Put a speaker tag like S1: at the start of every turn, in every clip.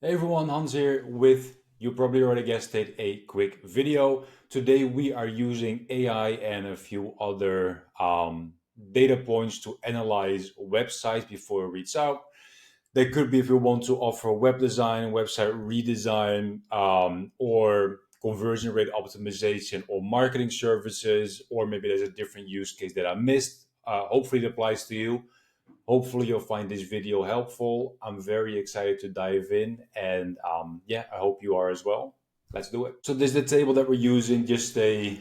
S1: Hey everyone, Hans here with, you probably already guessed it, a quick video. Today we are using AI and a few other data points to analyze websites before it reads out. They could be if you want to offer web design, website redesign, or conversion rate optimization or marketing services, or maybe there's a different use case that I missed. Hopefully it applies to you. Hopefully, you'll find this video helpful. I'm very excited to dive in, and yeah, I hope you are as well. Let's do it. So, this is the table that we're using, just a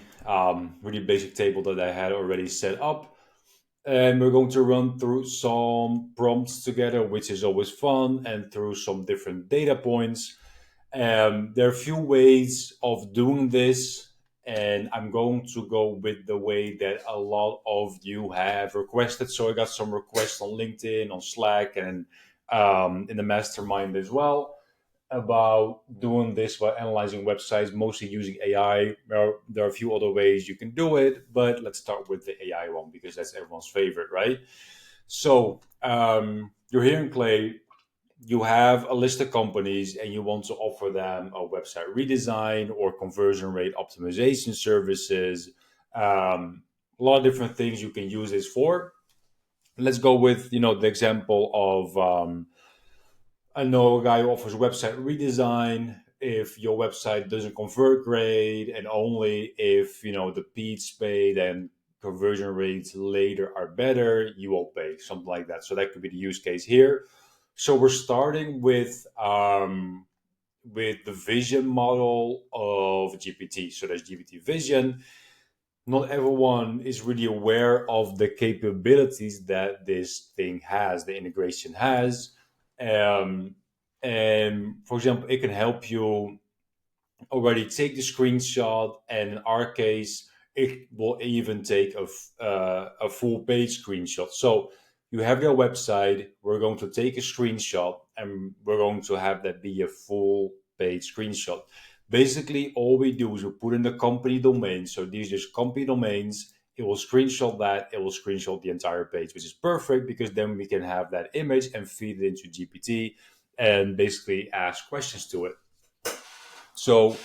S1: really basic table that I had already set up. And we're going to run through some prompts together, which is always fun, and through some different data points. There are a few ways of doing this, and I'm going to go with the way that a lot of you have requested. So I got some requests on LinkedIn, on Slack, and in the mastermind as well about doing this while analyzing websites, mostly using AI. There are a few other ways you can do it, but let's start with the AI one because that's everyone's favorite, right? So you're here in Clay, you have a list of companies and you want to offer them a website redesign or conversion rate optimization services. A lot of different things you can use this for. Let's go with the example of I know a guy who offers website redesign. If your website doesn't convert great, and only if the peach paid and conversion rates later are better, you will pay something like that. So that could be the use case here. So we're starting with the vision model of GPT. So there's GPT Vision. Not everyone is really aware of the capabilities that this thing has, the integration has. Um, and for example, it can help you already take the screenshot, and in our case, it will even take a full page screenshot. So you have your website, we're going to take a screenshot, and we're going to have that be a full page screenshot. Basically, all we do is we put in the company domain. So these are just company domains. It will screenshot that. It will screenshot the entire page, which is perfect because then we can have that image and feed it into GPT and basically ask questions to it. So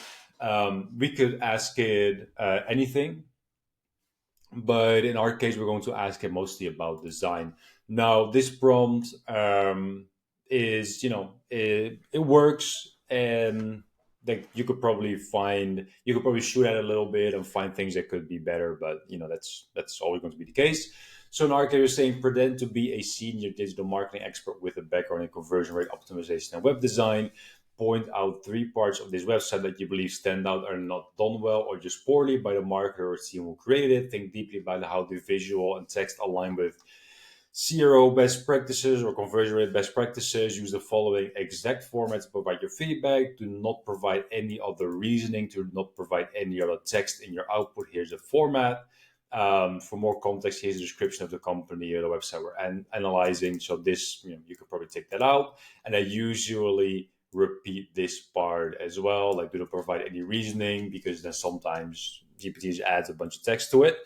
S1: we could ask it anything, but in our case, we're going to ask it mostly about design. Now, this prompt is, it works, and like you could probably shoot at it a little bit and find things that could be better, but that's always going to be the case. So in our case, we're saying pretend to be a senior digital marketing expert with a background in conversion rate optimization and web design. Point out three parts of this website that you believe stand out are not done well or just poorly by the marketer or team who created it. Think deeply about how the visual and text align with CRO best practices or conversion rate best practices. Use the following exact format to provide your feedback. Do not provide any other reasoning. Do not provide any other text in your output. Here's the format. For more context, here's a description of the company or the website we're analyzing. So this, you could probably take that out. And I usually repeat this part as well. Like, do not provide any reasoning because then sometimes GPT just adds a bunch of text to it.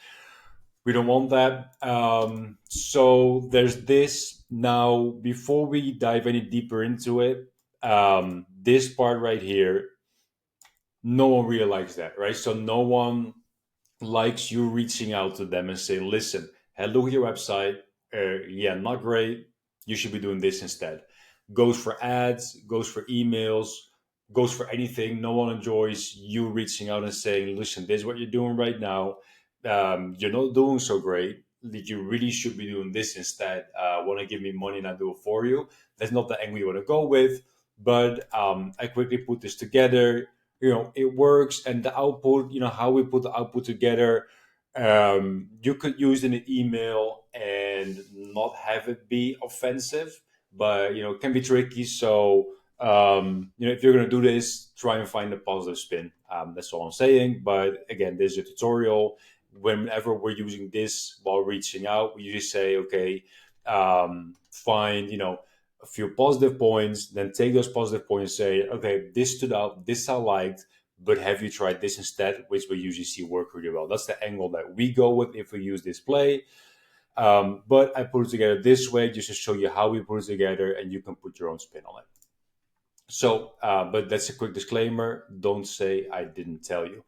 S1: We don't want that. So there's this. Now, before we dive any deeper into it, this part right here, no one really likes that, right? So no one likes you reaching out to them and say, listen, hey, look at your website. Yeah, not great. You should be doing this instead. Goes for ads, goes for emails, goes for anything. No one enjoys you reaching out and saying, listen, this is what you're doing right now. You're not doing so great. You really should be doing this instead. Want to give me money and I do it for you. That's not the angle you want to go with. But I quickly put this together. It works, and the output, how we put the output together, you could use in an email and not have it be offensive, but it can be tricky. So if you're going to do this, try and find a positive spin. That's all I'm saying. But again, this is a tutorial. Whenever we're using this while reaching out, we usually say, okay, find a few positive points, then take those positive points and say, okay, this stood out, this I liked, but have you tried this instead? Which we usually see work really well. That's the angle that we go with if we use this play. But I put it together this way just to show you how we put it together, and you can put your own spin on it. But that's a quick disclaimer. Don't say I didn't tell you.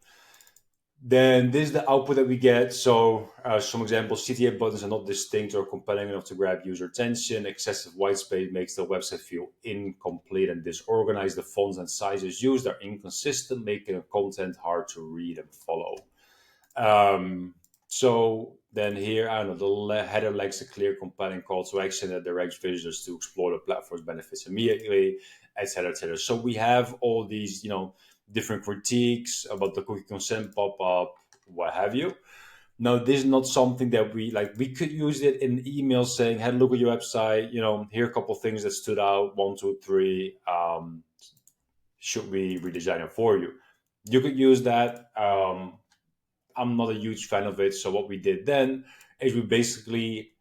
S1: Then this is the output that we get. So some examples: CTA buttons are not distinct or compelling enough to grab user attention. Excessive white space makes the website feel incomplete and disorganized. The fonts and sizes used are inconsistent, making the content hard to read and follow. Um, so then here, I don't know, the header lacks a clear, compelling call to action that directs visitors to explore the platform's benefits immediately, etc., etc. So we have all these, different critiques about the cookie consent pop-up, what have you. Now, this is not something that we like. We could use it in email saying, "Hey, look at your website. Here are a couple of things that stood out. One, two, three. Should we redesign it for you?" You could use that. I'm not a huge fan of it. So what we did then is we basically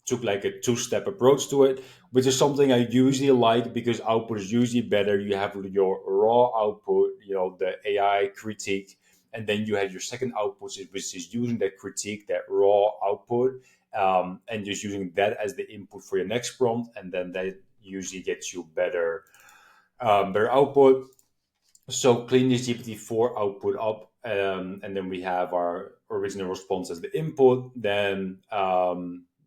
S1: took like a two-step approach to it, which is something I usually like because output is usually better. You have your raw output, the AI critique, and then you have your second output, which is using that critique, that raw output, and just using that as the input for your next prompt, and then that usually gets you better output. So clean this GPT-4 output up, and then we have our original response as the input. Then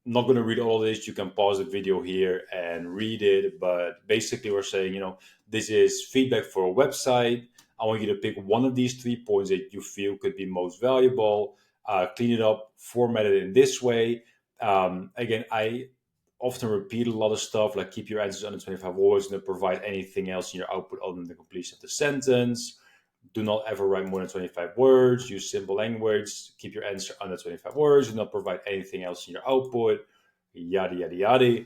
S1: not going to read all of this. You can pause the video here and read it. But basically, we're saying, this is feedback for a website. I want you to pick one of these 3 points that you feel could be most valuable. Clean it up, format it in this way. Again, I often repeat a lot of stuff like keep your answers under 25 words, and provide anything else in your output other than the completion of the sentence. Do not ever write more than 25 words. Use simple language. Keep your answer under 25 words. Do not provide anything else in your output. Yada, yada, yada.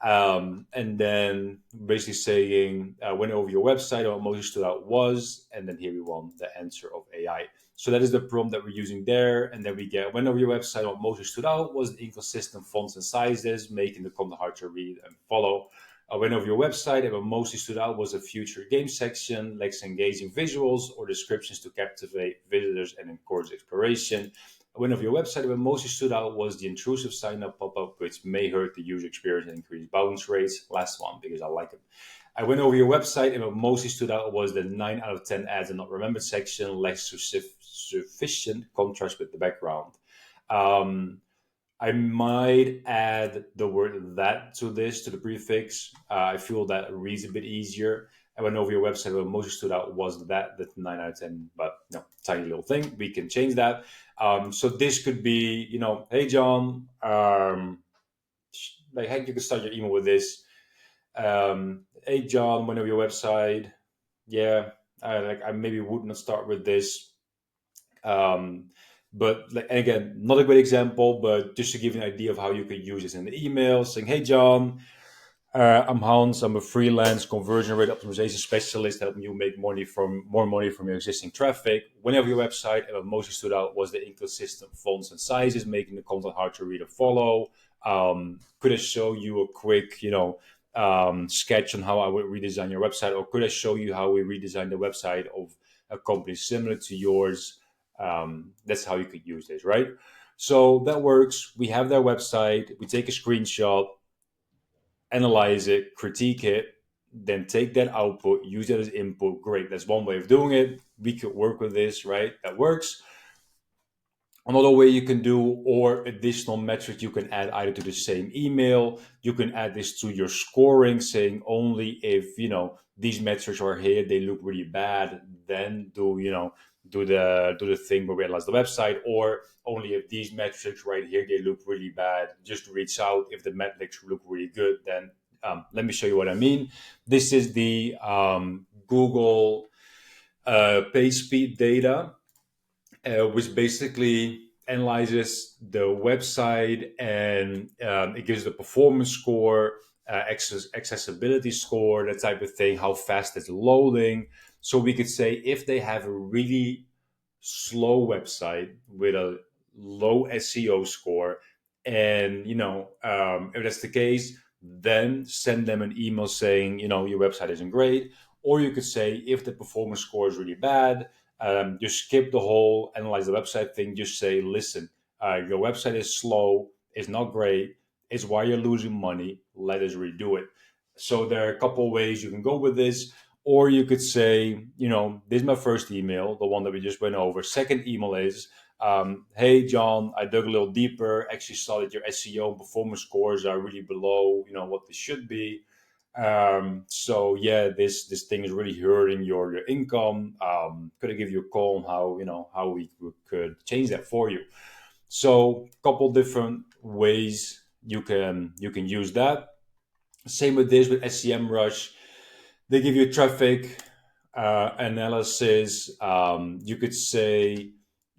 S1: And then basically saying, went over your website, what most stood out was, and then here we want the answer of AI. So that is the prompt that we're using there. And then we get, went over your website, what most stood out was the inconsistent fonts and sizes, making the content hard to read and follow. I went over your website, and what mostly stood out was a future game section, lacks engaging visuals or descriptions to captivate visitors and encourage exploration. I went over your website, and what mostly stood out was the intrusive sign-up pop-up, which may hurt the user experience and increase bounce rates. Last one, because I like it. I went over your website, and what mostly stood out was the 9 out of 10 ads and not remembered section lacks sufficient contrast with the background. Um, I might add the word that to this, to the prefix. I feel that reads a bit easier. I went over your website. What most stood out was that 9 out of 10, but no, tiny little thing. We can change that. So this could be, hey, John, like, hey, you can start your email with this. Hey, John, went over your website. Yeah, I maybe would not start with this. Um, but like, again, not a great example, but just to give you an idea of how you could use this in the email, saying, "Hey, John, I'm Hans. I'm a freelance conversion rate optimization specialist, helping you make more money from your existing traffic. Whenever your website, and what mostly stood out was the inconsistent fonts and sizes, making the content hard to read and follow. Could I show you a quick, sketch on how I would redesign your website, or could I show you how we redesign the website of a company similar to yours?" That's how you could use this, right? So that works. We have their website. We take a screenshot, analyze it, critique it, then take that output, use it as input. Great. That's one way of doing it. We could work with this, right? That works. Another way you can do, or additional metric you can add either to the same email. You can add this to your scoring, saying only if these metrics are here, they look really bad, then do the thing where we analyze the website, or only if these metrics right here they look really bad, just reach out. If the metrics look really good, then let me show you what I mean. This is the Google page speed data, which basically analyzes the website, and it gives the performance score, accessibility score, that type of thing, how fast it's loading. So we could say if they have a really slow website with a low SEO score, and if that's the case, then send them an email saying your website isn't great. Or you could say if the performance score is really bad, just skip the whole analyze the website thing. Just say, listen, your website is slow, it's not great, it's why you're losing money. Let us redo it. So there are a couple of ways you can go with this. Or you could say, this is my first email, the one that we just went over. Second email is, hey, John, I dug a little deeper, actually saw that your SEO and performance scores are really below, what they should be. So yeah, this thing is really hurting your income. Could I give you a call on how we could change that for you? So a couple different ways you can use that. Same with this with SEMrush. They give you traffic analysis. You could say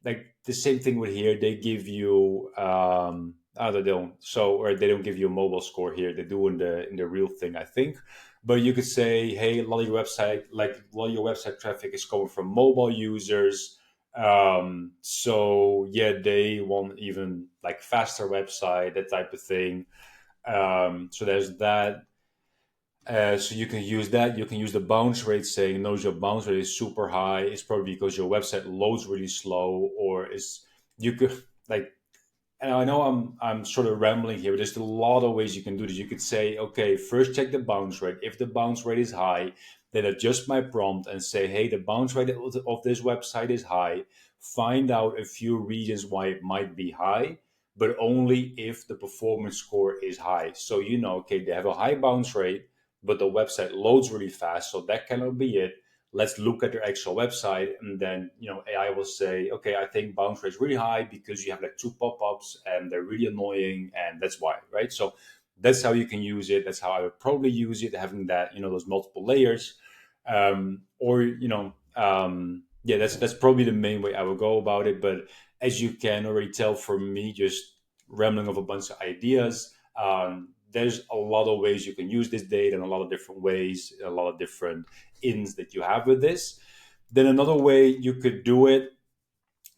S1: like the same thing with here. They give you they don't or they don't give you a mobile score here. They do in the real thing, I think. But you could say, hey, a lot of your website traffic is coming from mobile users. So yeah, they want even like faster website, that type of thing. So there's that. So you can use that. You can use the bounce rate, saying knows your bounce rate is super high. It's probably because your website loads really slow, or is you could like. And I know I'm sort of rambling here, but there's a lot of ways you can do this. You could say, okay, first check the bounce rate. If the bounce rate is high, then adjust my prompt and say, hey, the bounce rate of this website is high. Find out a few reasons why it might be high, but only if the performance score is high. So okay, they have a high bounce rate, but the website loads really fast, so that cannot be it. Let's look at their actual website, and then AI will say, okay, I think bounce rate is really high because you have like two pop-ups and they're really annoying, and that's why, right? So that's how you can use it. That's how I would probably use it, having that those multiple layers. Or yeah, that's probably the main way I would go about it. But as you can already tell from me, just rambling of a bunch of ideas, there's a lot of ways you can use this data, and a lot of different ways, a lot of different ins that you have with this. Then another way you could do it,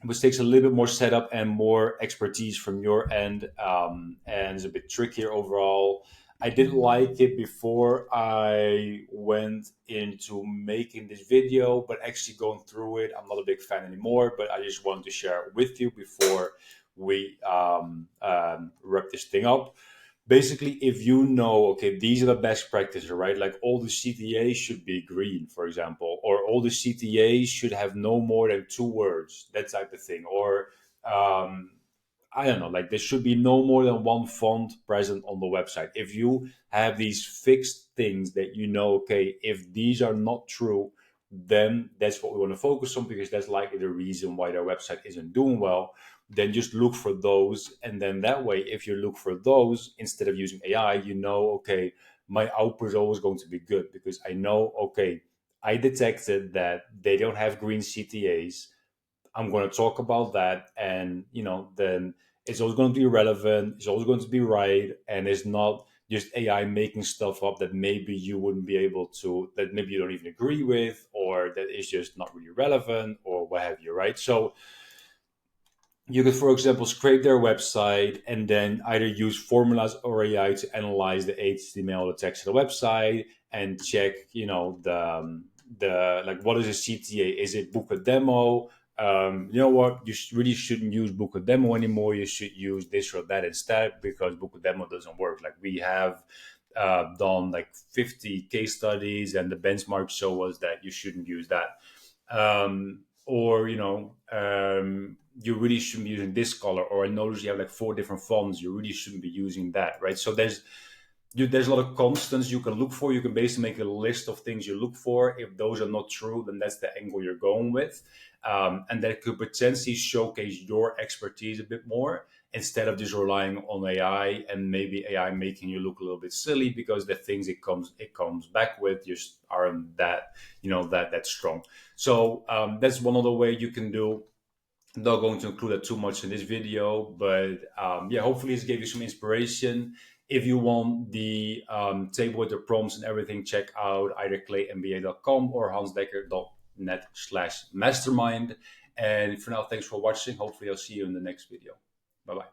S1: which takes a little bit more setup and more expertise from your end, and is a bit trickier overall. I didn't like it before I went into making this video, but actually going through it, I'm not a big fan anymore. But I just wanted to share it with you before we wrap this thing up. Basically, if okay, these are the best practices, right? Like all the CTAs should be green, for example, or all the CTAs should have no more than two words, that type of thing. Or um, I don't know, like there should be no more than one font present on the website. If you have these fixed things that okay, if these are not true, then that's what we want to focus on, because that's likely the reason why their website isn't doing well. Then just look for those. And then that way, if you look for those instead of using AI, okay, my output is always going to be good, because I know, okay, I detected that they don't have green CTAs. I'm going to talk about that, and then it's always going to be relevant. It's always going to be right, and it's not just AI making stuff up that maybe you wouldn't be able to, that maybe you don't even agree with, or that is just not really relevant, or what have you, right? So you could, for example, scrape their website and then either use formulas or AI to analyze the HTML, the text of the website, and check, the like, what is a CTA? Is it book a demo? You know what? You really shouldn't use book a demo anymore. You should use this or that instead, because book a demo doesn't work. Like we have done like 50 case studies, and the benchmark show us that you shouldn't use that. Or you really shouldn't be using this color, or I notice you have like four different fonts, you really shouldn't be using that, right? So there's a lot of constants you can look for. You can basically make a list of things you look for. If those are not true, then that's the angle you're going with, and that could potentially showcase your expertise a bit more, instead of just relying on AI, and maybe AI making you look a little bit silly because the things it comes back with just aren't that that strong. So that's one other way you can do. I'm not going to include that too much in this video, but yeah, hopefully this gave you some inspiration. If you want the table with the prompts and everything, check out either claymba.com or hansdekker.net/mastermind. And for now, thanks for watching. Hopefully I'll see you in the next video. Bye bye.